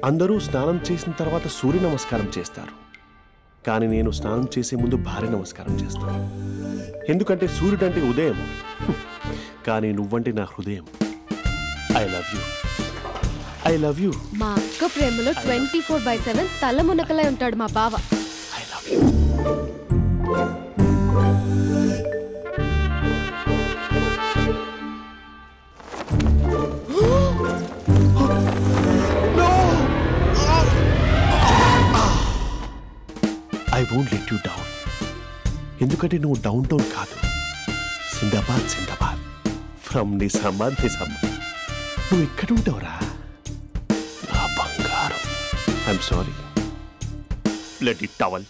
అందరూ స్నానం చేసిన తర్వాత సూర్య నమస్కారం చేస్తారు, కానీ నేను స్నానం చేసే ముందు భార్య నమస్కారం చేస్తాను. ఎందుకంటే సూర్యుడు అంటే ఉదయం, కానీ నువ్వంటే నా హృదయం. I love you, I love you. మా అక్క ప్రేమలో 24/7 తల మునకలై ఉంటాడు మా బావ. I love you. I won't let you down. ఎందుకంటే నువ్వు డౌన్ టౌన్ కాదు, జిందాబాద్ జిందాబాద్ ఫ్రమ్ నిజామాబాద్ నిజామాబాద్. నువ్వు ఇక్కడ ఉంటావురా నా బంగారం. I'm sorry. Let it towel.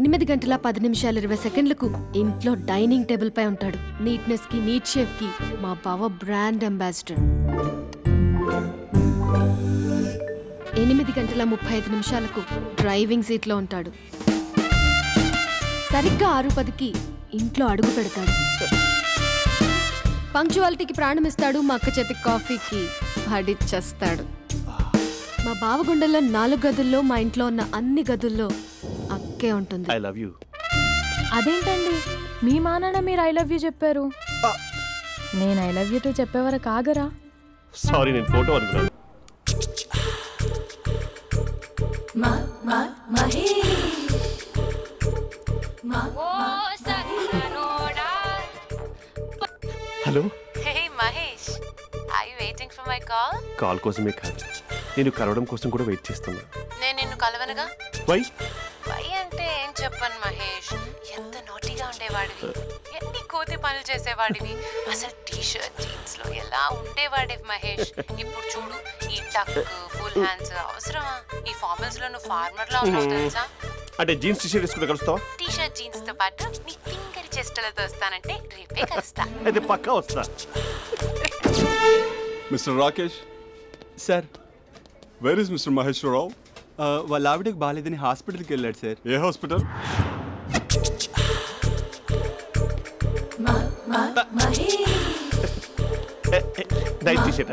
8 గంటల 10 నిమిషాలు 20 సెకండ్లకు ఇంట్లో డైనింగ్ టేబుల్ పై ఉంటాడు. నీట్నెస్ కి, నీట్ షేఫ్ కి మా బావ బ్రాండ్ అంబాసిడర్. 8 గంటల 35 నిమిషాలకు డ్రైవింగ్ సీట్ లో ఉంటాడు. సరిగ్గా 6:10కి ఇంట్లో అడుగు పెడతాడు. పంక్చువాలిటీకి ప్రాణమిస్తాడు. మా అక్క చేతి కాఫీకి పడిచ్చేస్తాడు. మా బావ గుండెల్లో 4 గదుల్లో, మా ఇంట్లో ఉన్న అన్ని గదుల్లో అక్కే ఉంటుంది. I love you. అదేంటండి మీ మానాన్న మీరు ఐ లవ్ యూ చెప్పారు, నేను ఐ లవ్ యూ టు చెప్పేవరకు ఆగరా? సారీ, నేను ఫోటో అనుకున్నాను. Hello. Hey Mahesh, are you waiting for my call? Call కోసమే కాదు, నేను కలవడం కోసం కూడా వెయిట్ చేస్తున్నా. నేను నిన్ను కలవనుగా. వై? వై అంటే ఏం చెప్పను మహేష్, ఎంత నోటీగా ఉండేవాడివి, ఎన్ని కోతి పనులు చేసేవాడివి, అసలు టీ-షర్ట్ జీన్స్ లో ఎలా ఉండేవాడివి మహేష్. ఇప్పుడు చూడు, ఈ టక్, ఫుల్ హ్యాండ్స్ అవసరమా? ఈ ఫార్మల్స్ లో నువ్వు ఫార్మర్ లా ఉన్నావు తెలుసా? అంటే జీన్స్ టీ-షర్ట్ వేసుకుంటే కలుస్తావా? టీ-షర్ట్ జీన్స్ తో పాటు నీ ఫింగర్ చెస్టలతో వస్తానంటే రేపే కలుస్తా. అయితే పక్కా వస్తా. Mister Rakesh sir, where is mister Maheshwara Rao? వాళ్ళ ఆవిడకి బాగాలేదని హాస్పిటల్కి వెళ్ళాడు సార్. ఏ హాస్పిటల్? Night T-shirt.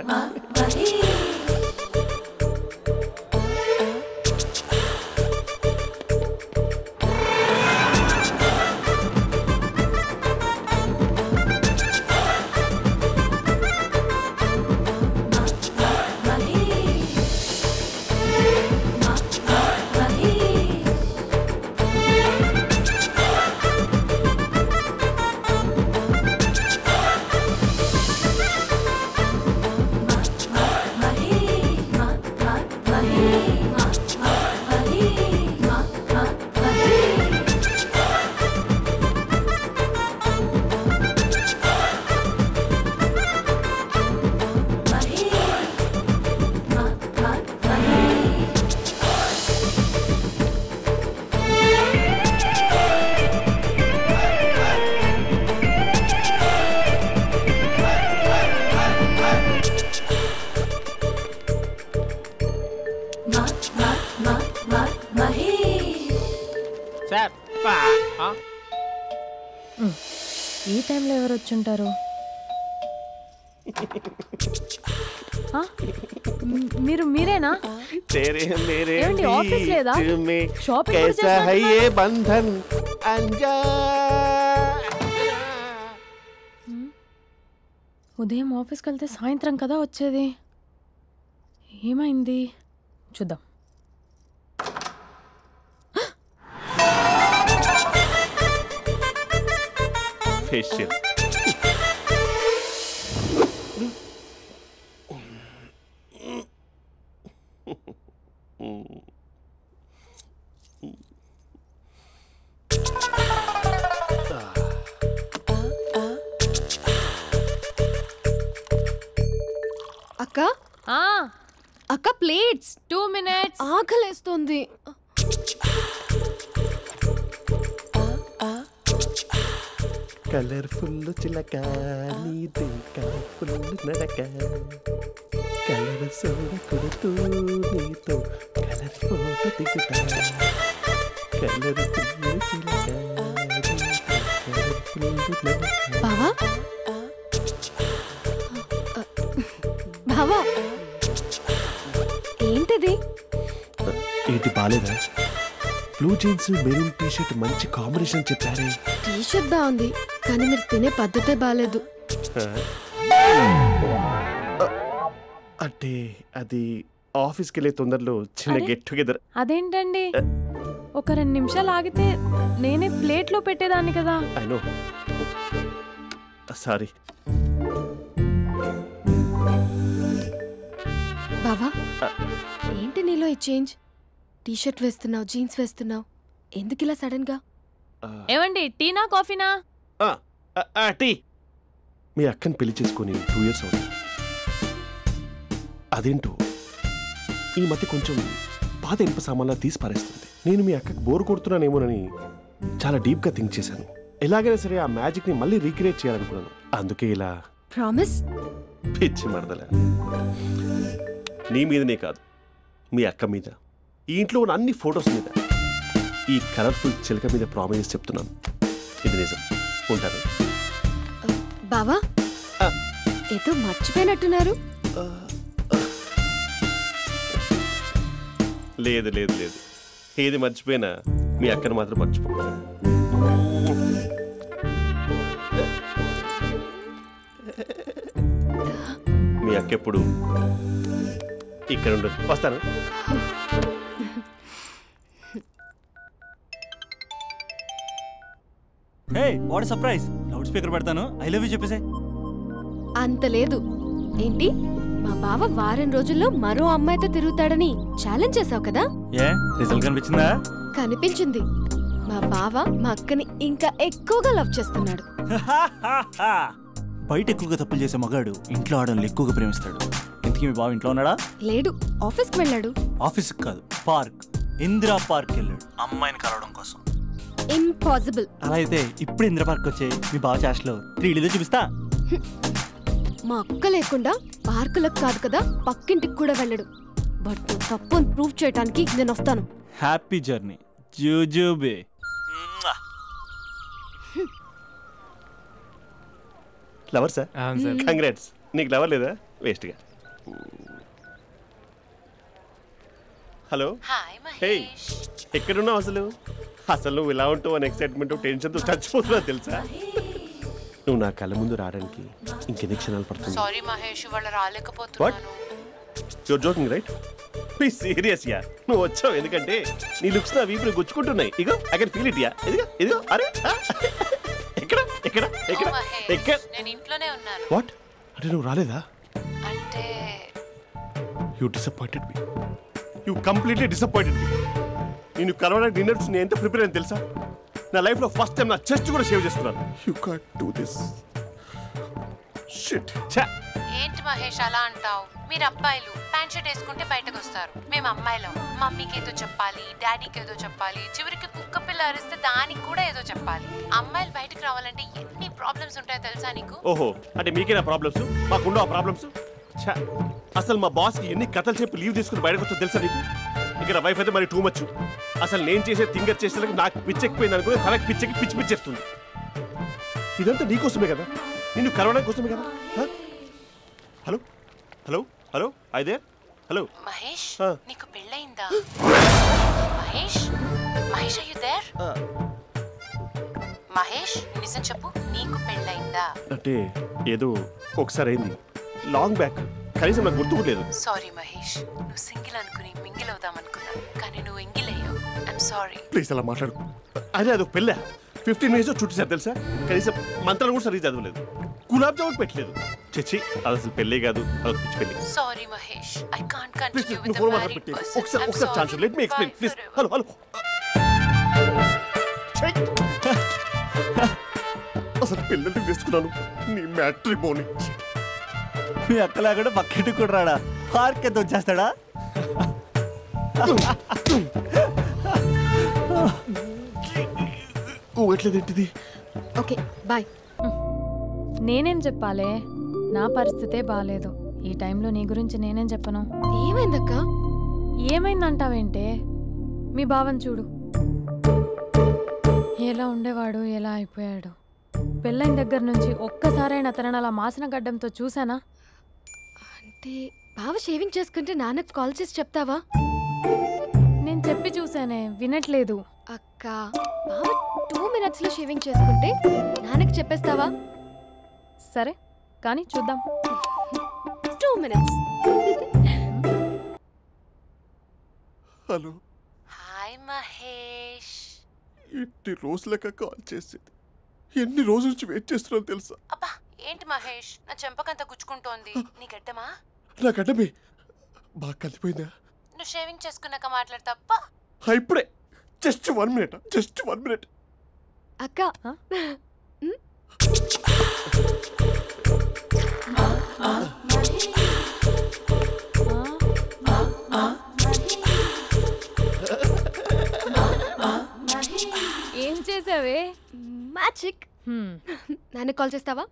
ఈ టైంలో ఎవరు వచ్చుంటారు? మీరేనా? ఏమండి ఆఫీస్ లేదా? షాపింగ్ ఉదయం ఆఫీస్కి వెళ్తే సాయంత్రం కదా వచ్చేది, ఏమైంది చూద్దాం. ఫేషియల్. అక్క అక్క ప్లేట్స్. 2 minutes. ఆకలేస్తుంది. కలర్ఫుల్ చిలక నీదే కలర్ఫుల్ నడక, కలర్ సోడ కొడుతూ నీతో కలర్ ఫోటో దిగుతా, కలర్ఫుల్ చిలక బావా బావా ఏంటిది? ఏంటి బాలేదా? Blue jeans maroon T shirt మంచి కాంబినేషన్ చెప్పారే. టీ షర్ట్ బాగుంది కానీ మీరు తినే పద్ధతే బాలేదు. అంటే అది ఆఫీస్కి వెళ్ళే తొందరలో చిన్న అరే? Get together. అదేంటండి ఒక 2 నిమిషాలు ఆగితే నేనే ప్లేట్లో పెట్టేదాన్ని కదా. I know, sorry. బావా ఏంటి నీలో ఈ చేంజ్? టీ షర్ట్ వేస్తున్నావు, జీన్స్ వేస్తున్నావు, ఎందుకు ఇలా సడన్ గా? ఏమండి టీనా కాఫీనా? టీ. మీ అక్కని పెళ్లి చేసుకొని 2 years అవుతుంది. అదేంటో ఈ మధ్య కొంచెం పాత ఇనుప సామాన్లా తీసి పారేస్తుంది. నేను మీ అక్కకి బోర్ కొడుతున్నానేమోనని చాలా డీప్గా థింక్ చేశాను. ఎలాగైనా సరే ఆ మ్యాజిక్ని మళ్ళీ రీక్రియేట్ చేయాలనుకున్నాను. అందుకే ఇలా. ప్రామిస్? పిచ్చి మరదల, నీ మీదనే కాదు, మీ అక్క మీద, ఈ ఇంట్లో ఉన్న అన్ని ఫొటోస్ మీద, ఈ కలర్ఫుల్ చిలక మీద ప్రామిస్ చెప్తున్నాను. ఇది నిజం. ఉంటాను. బావా ఏదో మర్చిపోయినట్టున్నారు. లేదు లేదు లేదు, ఏది మర్చిపోయినా మీ అక్కను మాత్రం మర్చిపో. మీ అక్క ఎప్పుడు ఇక్కడ ఉండదు. వస్తాను. Hey what surprise. Loud speaker పెడతాను, ఐ లవ్ యూ చెప్పేసే. అంత లేదు. ఏంటి మా బావ వారం రోజుల్లో మరో అమ్మాయితో తిరుగుతాడని ఛాలెంజ్ చేసావు కదా? ఏ రిజల్ట్ కనిపించిందా? కనిపించింది. మా బావ మా అక్కని ఇంకా ఎక్కువగా లవ్ చేస్తున్నాడు. బయట ఎక్కువగా తప్పులు చేసే మగాడు ఇంట్లో ఆడవాళ్ళు ఎక్కువగా ప్రేమిస్తాడు. ఇంతకీ మీ బావ ఇంట్లో ఉన్నాడా? లేడు, ఆఫీస్కి వెళ్ళాడు. ఆఫీస్కి కాదు, పార్క్, ఇందిరా పార్క్ వెళ్ళాడు అమ్మాయిని కలవడం కోసం. ఇంపాసిబుల్. అలా అయితే ఇప్పుడు ఇందిరా పార్క్ వచ్చే మీ బావ చాష్లో 3Dలో చూపిస్తా. మా అక్క లేకుండా పార్కులకు కాదు కదా పక్కింటికి కూడా వెళ్ళడు. బట్ నువ్వు తప్పు అని ప్రూవ్ చేయడానికి నేను వస్తాను. హ్యాపీ జర్నీ జూజూబే. Lover sir? కంగ్రాట్స్. నీకు లవర్ లేదా? వేస్ట్గా. హలో. Hi hey, Mahesh. ఎక్కడున్నావు అసలు? అసలు నువ్వు ఇలా ఉంటావు అని ఎక్సైట్మెంట్ టెన్షన్తో చచ్చిపోతున్నావు తెలుసా? నువ్వు నా కళ్ళ ముందు రావడానికి ఇంకెన్ని క్షణాలు పడుతుంది? సారీ మహేష్, వాళ్ళు రాలేకపోతున్నాను. Your joking right? Please serious ya. నువ్వు వచ్చావు ఎందుకంటే నీ లుక్స్ నా వీపులు గుచ్చుకుంటున్నాయి. ఇగో I can feel it ya. ఇదిగో ఇదిగో. అరే ఎక్కడ ఎక్కడ ఎక్కడ ఎక్కడ? నేను ఇంట్లోనే ఉన్నాను. వాట్ అంటే నువ్వు రాలేదా? అంటే you disappointed me. You completely disappointed me. నేను కలవడానికి డిన్నర్స్ నేను ఎంత ప్రిపేర్ అని తెలుసా? నా లైఫ్లో ఫస్ట్ టైం నా చెస్ట్ కూడా సేవ్ చేస్తున్నాను. You can't do this shit. ఏంటి మహేష్ అలా అంటావు? మీరు అబ్బాయిలు ప్యాంట్ షర్ట్ వేసుకుంటే బయటకు వస్తారు. మేము అమ్మాయిలం మమ్మీకి ఏదో చెప్పాలి, డాడీకి ఏదో చెప్పాలి, చివరికి కుక్క పిల్ల అరిస్తే దానికి కూడా ఏదో చెప్పాలి. అమ్మాయిలు బయటకు రావాలంటే ఎన్ని ప్రాబ్లమ్స్ ఉంటాయో తెలుసా నీకు? ఓహో, అంటే మీకేనా ప్రాబ్లమ్స్? మాకుండా ప్రాబ్లమ్స్? అసలు మా బాస్కి ఎన్ని కథలు చెప్పి లీవ్ తీసుకుని బయటకు వచ్చో తెలుసా నీకు? ఇక్కడ వైఫ్ అయితే మరి టూ మచ్. అసలు నేను చేసే థింగర్ చేసేందుకు నాకు పిచ్చెక్కిపోయింది అనుకుని తనకు పిచ్చెక్కి పిచ్చి పిచ్చేస్తుంది. ఇదంతా నీకోసమే కదా, నిన్ను కలవడం కోసమే కదా. హలో హలో హలో అయితే హలో మహేష్, నీకు పెళ్ళయిందా? Mahesh Mahesh are you there? Mahesh నిజం చెప్పు, నీకు పెళ్ళయిందా? అంటే ఏదో ఒకసారి అయింది, లాంగ్ బ్యాక్, కనీసం నాకు గుర్తుకు లేదు. సారీ మహేష్, నువ్వు సింగిల్ అనుకుని మింగిల్ అవుదాం అనుకున్నా, కానీ నువ్వు ఎంగిల్ అయ్యావు. I'm sorry. ప్లీజ్ అలా మాట్లాడు. అదే అదొక పెళ్ళా? 15 minutes చుట్టేసారు తెలుసా? కనీసం మంత్రాలు కూడా సరిగ్గా చదవలేదు, గులాబ్ జామున్ పెట్టలేదు. చచ్చి, అది అసలు పెళ్ళే కాదు, అదొక పిచ్చి పెళ్ళి. Sorry Mahesh, I can't please continue నువ్వు విత్ ఫోన్ ద మాట్లాడి మ్యారీడ్ పెట్టి పర్సన్. ఒకసారి chance let me explain please. Hello hello. అసలు పెళ్ళంటే తీసుకున్నాను నీ మ్యాట్రిమోనీ. మీ అక్కలా కూడా పక్కింటికి కూడా రాడా? పార్క్ ఎంత వచ్చేస్తాడా? ఎట్లేదేంటిది? Okay bye. నేనేం చెప్పాలే, నా పరిస్థితే బాగాలేదు. ఈ టైంలో నీ గురించి నేనేం చెప్పను. ఏమైందక్క? ఏమైందంటావేంటే, మీ భావం చూడు, ఎలా ఉండేవాడు ఎలా అయిపోయాడు. పెళ్ళైన దగ్గర నుంచి ఒక్కసారైనా తనని అలా మాసిన గడ్డంతో చూసానా? అంటే బావ షేవింగ్ చేసుకుంటే నాన్నకు కాల్ చేసి చెప్తావా? నేను చెప్పి చూసానే వినట్లేదు. అక్క బావ 2 minutes లో షేవింగ్ చేసుకుంటే నాన్నకి చెప్పేస్తావా? సరే కానీ చూద్దాం. 2 minutes. Hello, hi Mahesh. ఎన్ని రోజులక కాల్ చేసేది? ఎన్ని రోజుల నుంచి వెయిట్ చేస్తున్నాను తెలుసా? అబ్బా ఏంటి మహేష్, నా చెంపకంత గుచ్చుకుంటోంది. నీ గడ్డమా? నా గడ్డమే బాగా కలిపోయిందా? నువ్వు షేవింగ్ చేసుకున్నాక మాట్లాడు తప్ప. ఇప్పుడే జస్ట్ 1 minute. అక్క ఏం చేసావే? మ్యాజిక్. నాన్న కాల్ చేస్తావా?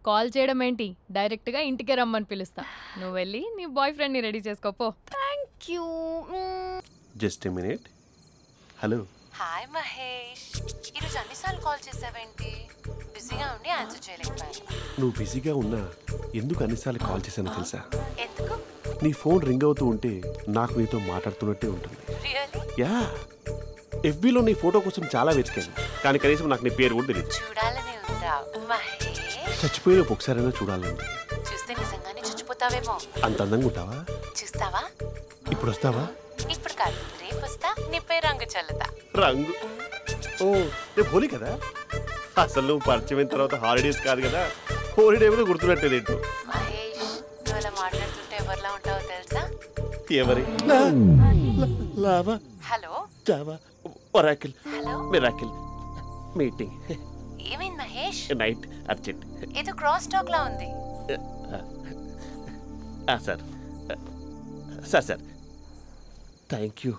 కాల్ చేయడం ఏంటి, డైరెక్ట్గా ఇంటికే రమ్మని పిలుస్తా. నువ్వు వెళ్ళి నీ బాయ్ ఫ్రెండ్ని రెడీ చేసుకోపో. Thank you. Just a minute. Hello. Hi Mahesh, ఈరోజు అన్నిసార్లు కాల్ చేసావేంటి? బిజీగా ఉండి ఆన్సర్ చేయలేకపోయాను. నువ్వు బిజీగా ఉన్నా ఎందుకు అన్నిసార్లు కాల్ చేశానో తెలుసా? ఎందుకు? నీ ఫోన్ రింగ్ అవుతూ ఉంటే నాకు నీతో మాట్లాడుతున్నట్టే ఉంటుంది. రియల్లీ? యా, ఎఫ్బీలో నీ ఫోటో కోసం చాలా వెతికాను, కానీ కనీసం నాకు నీ పేరు కూడా తెలియదు. చూడాలని ఉందా మహేష్? చచ్చిపోయిన ఒకసారైనా చూడాలండి. చూస్తే నిజంగానే చచ్చిపోతావేమో. అంత అందంగా ఉంటావా? చూస్తావా? ఇప్పుడు వస్తావా? ఇప్పుడు కాదు, రేపు వస్తా. నీపై రంగు చల్లుతా. రంగు? ఓ, రేపు హోలీ కదా. అసలు నువ్వు పరిచయం అయిన తర్వాత హాలిడేస్ కాదు కదా, హోలిడే మీద గుర్తుపెట్టేది. మహేష్, నువ్వు అలా మాట్లాడుతుంటే ఎవరిలా ఉంటావో తెలుసా? ఎవరి? Lava, hello, java, oracle, hello, miracle, meeting, ఏమైంది మహేష్? Night, urgent. ఏదో క్రాస్ టాక్ లా ఉంది. Sir sir sir thank you.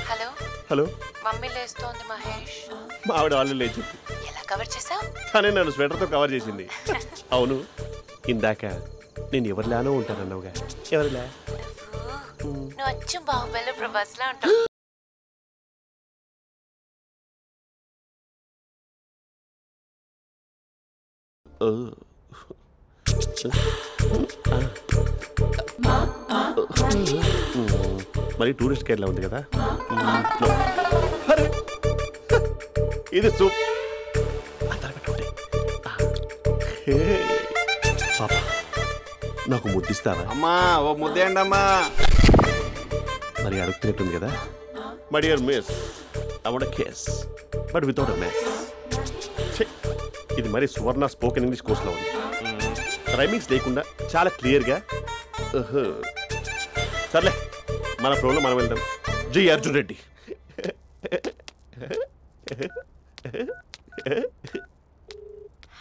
Hello hello, mummy లేస్తోంది మహేష్. మా ఆవిడ వాళ్ళు లేచి ఎలా కవర్ చేసావు? తనే నన్ను స్వెటర్తో కవర్ చేసింది. అవును, ఇందాక నేను ఎవరిలానో ఉంటానన్నావుగా, ఎవరిలా? నువ్వు అచ్చం బాహుబలి ప్రభాస్ లా ఉంటావు. మరి టూరిస్ట్ గైడ్లా ఉంది కదా. ఇది సూప్. పాపా, నాకు ముద్దిస్తావా? అమ్మా ఓ ముద్దేయండి అమ్మా. మరి అడుగుతున్నట్టుంది కదా. My dear miss, I want kiss but without a mess. ఇది మరి సువర్ణ స్పోకెన్ ఇంగ్లీష్ కోర్సులో ఉంది. రైమింగ్స్ లేకుండా చాలా క్లియర్గా. సర్లే, మన ఫ్లోలో మనం వెళ్దాం. జి Arjun Reddy.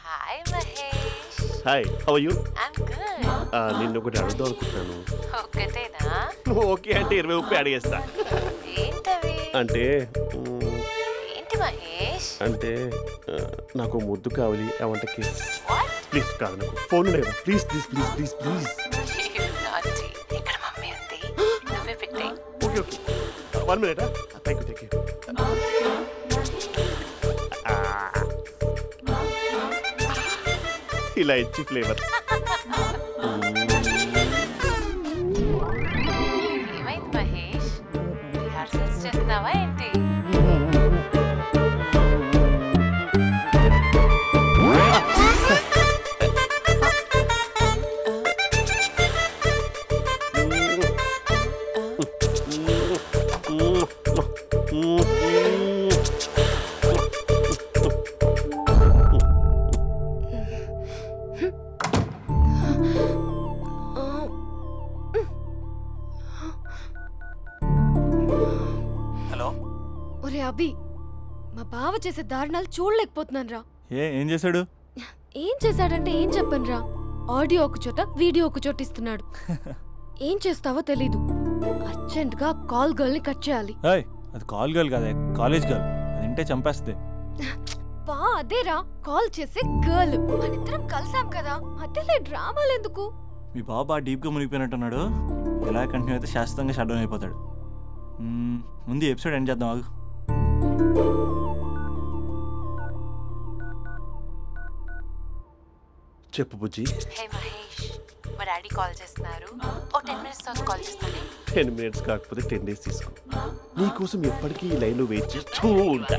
Hi Mahesh. Hi, how are you? I'm good. నిన్ను ఒకటి అడుగుదాం అనుకుంటున్నాను. ఒక్కటేనా? నువ్వు ఓకే అంటే 20 రూపాయలు అడిగేస్తా. ఏంటవి? అంటే ఏంటి మహేష్? అంటే నాకు ముద్దు కావాలి. I want kiss. What? Please కాదు, నాకు ఫోన్ లేదు. Please please please please please. You naughty. ఇక్కడ మమ్మీ ఉంది, నువ్వే పెట్టే. Okay okay, 1 minute. Thank you thank you. ఇలా ఇచ్చి ఫ్లేవర్. ఏమైంది మహేష్? రిహార్సల్స్ చేస్తున్నావా ఏంటి? ఒరే అభి, మా బావ చేసే దారుణాలు చూడలేకపోతున్నాను రా. ఏం చేశాడు? ఏం చేశాడంటే ఏం చెప్పను రా. ఆడియో ఒక చోట, వీడియో ఒక చోట ఇస్తున్నాడు. ఏం చేస్తావో తెలీదు. అర్జెంట్ గా కాల్ గర్ల్ ని కట్ చేయాలి. అది కాల్ గర్ల్ కాదే, కాలేజ్ గర్ల్. అది వింటే చంపేస్తుంది. బా అదేరా, కాల్ చేసే గర్ల్. మనిద్దరం కలిసాం కదా, మధ్యలో డ్రామాలు ఎందుకు? మీ బాబా డీప్గా మునిగిపోయినట్టున్నాడు. ఎలా కంటిన్యూ అయితే శాశ్వతంగా షట్ డౌన్ అయిపోతాడు. ముందు ఎపిసోడ్ ఎండ్ చేద్దాం, ఆగు. చెప్పు బుజ్జి. హే మహేష్, మా డాడీ కాల్ చేస్తున్నారు. ఓ 10 minutes తర్వాత కాల్ చేస్తాను. 10 minutes కాకపోతే 10 days తీసుకో. నీకోసం ఎప్పటికీ ఈ లైన్లో వెయిట్ చేస్తూ ఉంటా.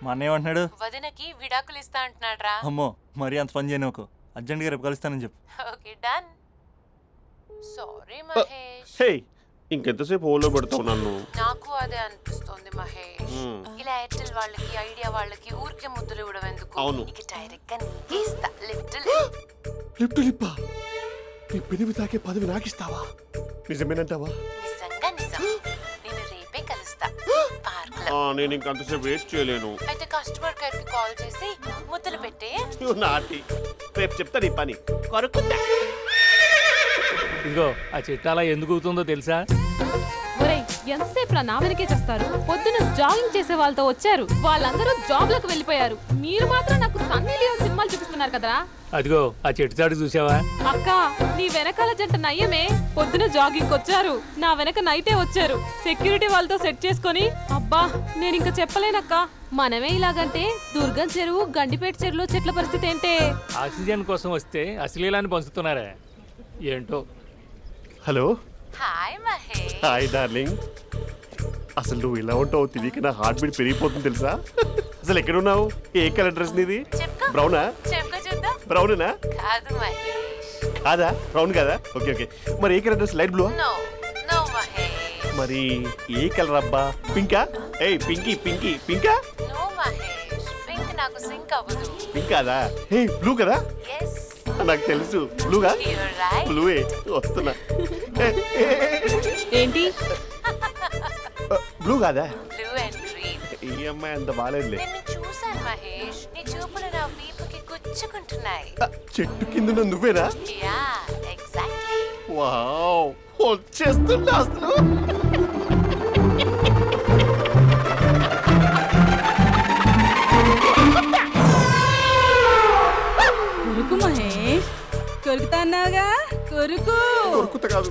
మా అన్నయ్య అంటున్నాడు, వదినకి విడాకులు ఇస్తా అంటున్నాడు రా. అమ్మో మరీ అంత పని చేయను. ఒక అర్జెంట్గా రేపు కలుస్తానని చెప్పు. Okay done. సారీ మహేష్. హే, ఇంకెంతసేపు హోల్లో పెడతావు నన్ను? నాకు అదే అనిపిస్తుంది మహేష్. ఇలా ఎయిర్టెల్ వాళ్ళకి ఐడియా వాళ్ళకి ఊరికే ముద్దులు ఇవ్వడం ఎందుకు? అవును. ఇక డైరెక్ట్ గా నీకే ఇస్తా. లిప్టు లిప్పా, నీ పెనివి తాకే పదవి నాకిస్తావా? నిజమేనంటావా? నిజంగా నిజం. నేను రేపే కలుస్తా పార్క్ లో. నేను ఇంకంతసేపు వెయిట్ చేయలేను. అయితే కస్టమర్ కేర్ కి కాల్ చేసి ముద్దులు పెట్టే. నాటి రేపు చెప్తా నీ పని. కొరుకుంటా. ఇదిగో ఆ చిట్టాలా ఎందుకు అవుతుందో తెలుసా? ఒరేయ్, ఎంతసేపు నా వెనకే చేస్తారు? పొద్దున జాగింగ్ చేసే వాళ్ళతో వచ్చారు, వాళ్ళందరూ జాబ్లకు వెళ్ళిపోయారు. మీరు మాత్రం నాకు సన్నీ లియోన్ సినిమాలు చూపిస్తున్నారు కదరా. అదిగో ఆ చెట్టు చాటు చూసావా? అక్క, నీ వెనకాల జంట నయ్యమే. పొద్దున జాగింగ్ వచ్చారు, నా వెనక నైటే వచ్చారు. సెక్యూరిటీ వాళ్ళతో సెట్ చేసుకొని, అబ్బా నేను ఇంకా చెప్పలేనక్క. మనమే ఇలాగంటే దుర్గం చెరువు, గండిపేట చెరువులో చెట్ల పరిస్థితి ఏంటే? ఆక్సిజన్ కోసం వస్తే అశ్లీలాన్ని పంచుతున్నారా ఏంటో. Hello. Hi Mahesh. Hi darling. అసలు నువ్వు ఇలా ఉంటావు తెలియక నా హార్ట్ బీట్ పెరిగిపోతుంది తెలుసా? అసలు ఎక్కడున్నావు? ఏ కలర్ డ్రెస్ నీది? బ్రౌనా? చూద్దాం. బ్రౌనేనా? కాదు మహేష్. కాదా? బ్రౌన్ కదా? Okay okay. మరి ఏ colour dress? Light blue? No no Mahesh. మరి ఏ కలర్ అబ్బా? పింకా? ఏయ్ పింకీ పింకీ పింకా? నో మహేష్, పింక్ నాకు సింక్ అవ్వదు. పింక్ కాదా? ఏ బ్లూ కదా? yes నాకు తెలుసు. బ్లూగా? you're right. బ్లూవే వస్తున్నా. ఏంటి బ్లూ కాదా? blue and green. ఈ అమ్మాయి అంత బాగాలేదులే. నిన్ను చూశాను మహేష్, నీ చూపులు నా వీపుకి గుచ్చుకుంటున్నాయి. చెట్టు కింద నువ్వేనా? Yeah exactly. వావ్, వచ్చేస్తున్నా అసలు. కొరుకు మహేష్, కొరుకుతా అన్నావుగా, కొరుకు. ఉరుకుతా కాదు,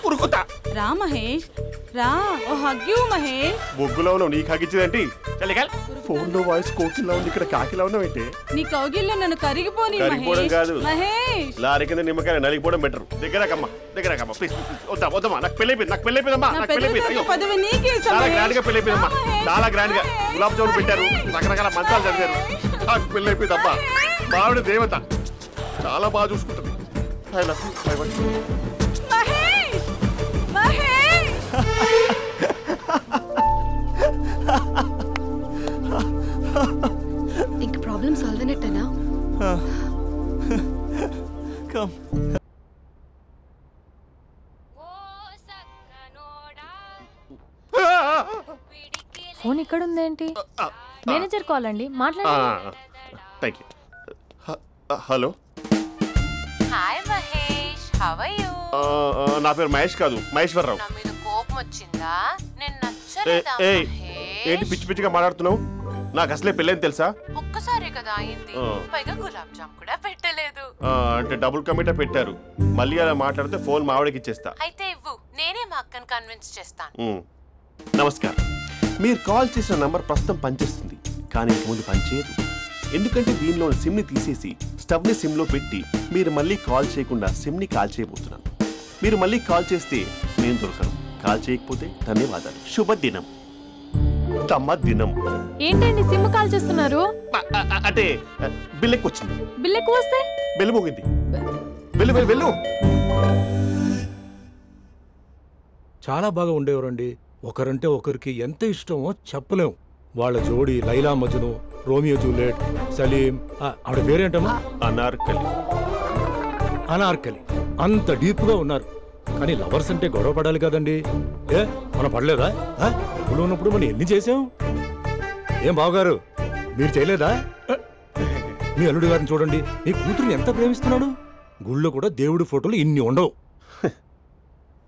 ఉరుకుతా. రా మహేష్ రా, ఓ హగ్గు మహేష్. బొగ్గులో ఉన్నావు, నీకు హగిచ్చేదేంటి? ఫోన్ లో వాయిస్ కోకిలా ఉంది, ఇక్కడ కాకిలా ఉన్నావేంటి? నీ కౌగిల్లో నన్ను కరిగిపోని కరిగిపోవడం మహేష్. కాదు. మహేష్ లారీ కింద నిమ్మకాయ నలిగిపోవడం బెటర్. దగ్గరకమ్మా దగ్గరకమ్మా ప్లీజ్. వద్దా వద్దమ్మా, నాకు పెళ్ళైపోయింది, నాకు పెళ్ళైపోయిందమ్మా, నా నాకు పెళ్ళైపోయింది. అయ్యో, పదవి నీకే ఇస్తా చాలా మహేష్. గ్రాండ్ గా పెళ్ళైపోయిందమ్మా, మహేష్. చాలా గ్రాండ్ గా. గులాబ్ జామున్ పెట్టారు, రకరకాల మంచాలు చదివారు, నాకు పెళ్ళైపోయిందమ్మా. మావిడ దేవత, చాలా బాగా చూసుకుంటుంది. I love you. I want you. Mahesh Mahesh ఇంక ప్రాబ్లం సాల్వ్ అయినట్టేనా? కమ్. ఫోన్ ఇక్కడ ఉందేంటి? మేనేజర్ కాల్ అండి, మాట్లాడండి. Thank you. Hello. Hi Mahesh, how are you? నా పేరు మహేష్ కాదు, మహేశ్వరరావు. నా మీద కోపం వచ్చిందా? నేను నచ్చలేదా ఏంటి మహేష్? పిచ్చి పిచ్చిగా మాట్లాడుతున్నావు? నాకు అసలే పెళ్ళని తెలుసా? ఒక్కసారి కదా అయింది, పైగా గులాబ్ జామ్ కూడా పెట్టలేదు. అంటే డబుల్ కమిటా పెట్టారు. మళ్ళీ అలా మాట్లాడితే ఫోన్ మావిడకి ఇచ్చేస్తా. అయితే ఇవ్వు, నేనే మా అక్కని కన్విన్స్ చేస్తాను. నమస్కారం. మీరు కాల్ చేసిన నంబర్ ప్రస్తుతం పనిచేస్తుంది, కానీ ఇంక ముందు పనిచేయదు. ఎందుకంటే దీనిలో సిమ్ని తీసేసి స్టవ్ని సిమ్లో పెట్టి మీరు మళ్ళీ కాల్ చేయకుండా సిమ్ని కాల్ చేయబోతున్నాను. మీరు మళ్ళీ కాల్ చేస్తే నేను దొరకను, కాల్ చేయకపోతే ధన్యవాదాలు. శుభదినం. తమ దినం. ఏంటండి సిమ్ కాల్ చేస్తున్నారు? అంటే బిల్ ఎక్కువ వచ్చింది. బిల్ ఎక్కువ వస్తే? బెల్లు మోగింది. వెళ్ళు వెళ్ళు వెళ్ళు. చాలా బాగా ఉండేవారండి. ఒకరంటే ఒకరికి ఎంత ఇష్టమో చెప్పలేం. వాళ్ళ జోడి లైలా మజ్ను, రోమియో జూలియట్, సలీం, ఆవిడ పేరేంటమ్మా? అనార్కలి. అనార్కలి. అంత డీప్గా ఉన్నారు. కానీ లవర్స్ అంటే గొడవ పడాలి కదండి. ఏ మనం పడలేదా? డబ్బులు ఉన్నప్పుడు మనం ఎన్ని చేసాం? ఏం బావగారు, మీరు చేయలేదా? మీ అల్లుడి గారిని చూడండి, మీ కూతురుని ఎంత ప్రేమిస్తున్నాడు. గుళ్ళో కూడా దేవుడి ఫోటోలు ఇన్ని ఉండవు.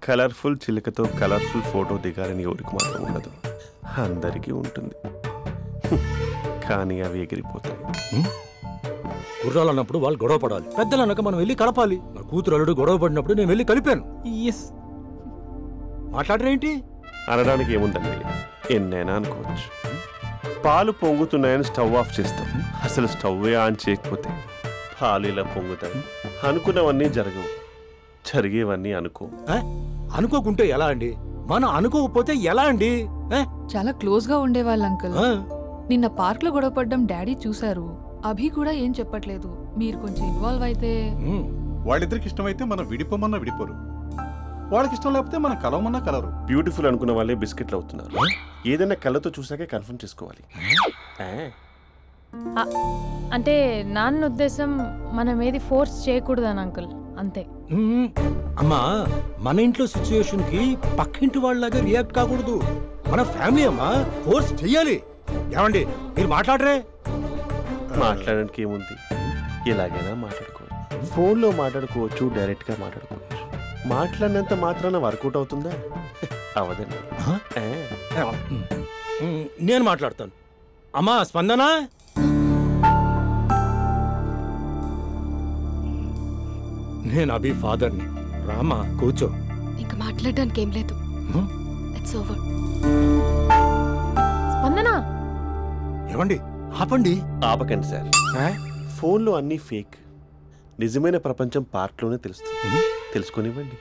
కలర్ఫుల్ చిలుకతో కలర్ఫుల్ ఫోటో దిగాలని ఎవరికి మాత్రం ఉండదు, అందరికీ ఉంటుంది. కానీ అవి ఎగిరిపోతాయి. గుర్రాలు అన్నప్పుడు వాళ్ళు గొడవ పడాలి, పెద్దలు అన్నాక మనం వెళ్ళి కలపాలి. నా కూతురు అల్లుడు గొడవ పడినప్పుడు నేను వెళ్ళి కలిపాను. మాట్లాడరేంటి? అనడానికి ఏముందండి, ఎన్నైనా అనుకోవచ్చు. పాలు పొంగుతున్నాయని స్టవ్ ఆఫ్ చేస్తాం, అసలు స్టవ్ ఆన్ చేయకపోతే పాలు ఇలా పొంగుతాయి. అనుకున్నవన్నీ జరగవు, జరిగేవన్నీ అనుకో. అనుకోకుంటే ఎలా అండి? మనం అనుకోకపోతే ఎలా అండి? చాలా క్లోజ్ గా ఉండేవాళ్ళు అంకుల్. నిన్న పార్క్ లో గొడవపడ్డం డాడీ చూశారు. అభి కూడా ఏం చెప్పట్లేదు. మీరు కొంచెం ఇన్వాల్వ్ అయితే. వాళ్ళిద్దరికి ఇష్టమైతే మనం విడిపోమన్నా విడిపోరు, వాళ్ళకి ఇష్టం లేకపోతే మనం కలవమన్నా కలవరు. బ్యూటిఫుల్ అనుకున్న వాళ్ళే బిస్కెట్లు అవుతున్నారు. ఏదైనా కళ్ళతో చూసాకే కన్ఫర్మ్ చేసుకోవాలి. అంటే నాన్న ఉద్దేశం మనం ఏది ఫోర్స్ చేయకూడదని అంకుల్, అంతే. అమ్మా, మన ఇంట్లో సిచ్యుయేషన్ కి పక్కింటి వాళ్ళలాగా రియాక్ట్ కాకూడదు. మన ఫ్యామిలీ అమ్మా, ఫోర్స్ చెయ్యాలి. ఏమండి మీరు మాట్లాడరే? మాట్లాడడానికి ఏముంది, ఎలాగైనా మాట్లాడుకోవచ్చు. ఫోన్లో మాట్లాడుకోవచ్చు, డైరెక్ట్గా మాట్లాడుకోవచ్చు. మాట్లాడినంత మాత్రాన వర్కౌట్ అవుతుందా? అవదండి. నేను మాట్లాడతాను. అమ్మా స్పందన, నేను అభి ఫాదర్ని. రామా కూర్చో. ఇంకా మాట్లాడడానికి ఏం లేదు. It's over. స్పందన, ఏమండి ఆపండి. ఆపకండి సార్. ఫోన్లో అన్నీ ఫేక్. నిజమైన ప్రపంచం పార్ట్లోనే తెలుస్తుంది. తెలుసుకొనివ్వండి.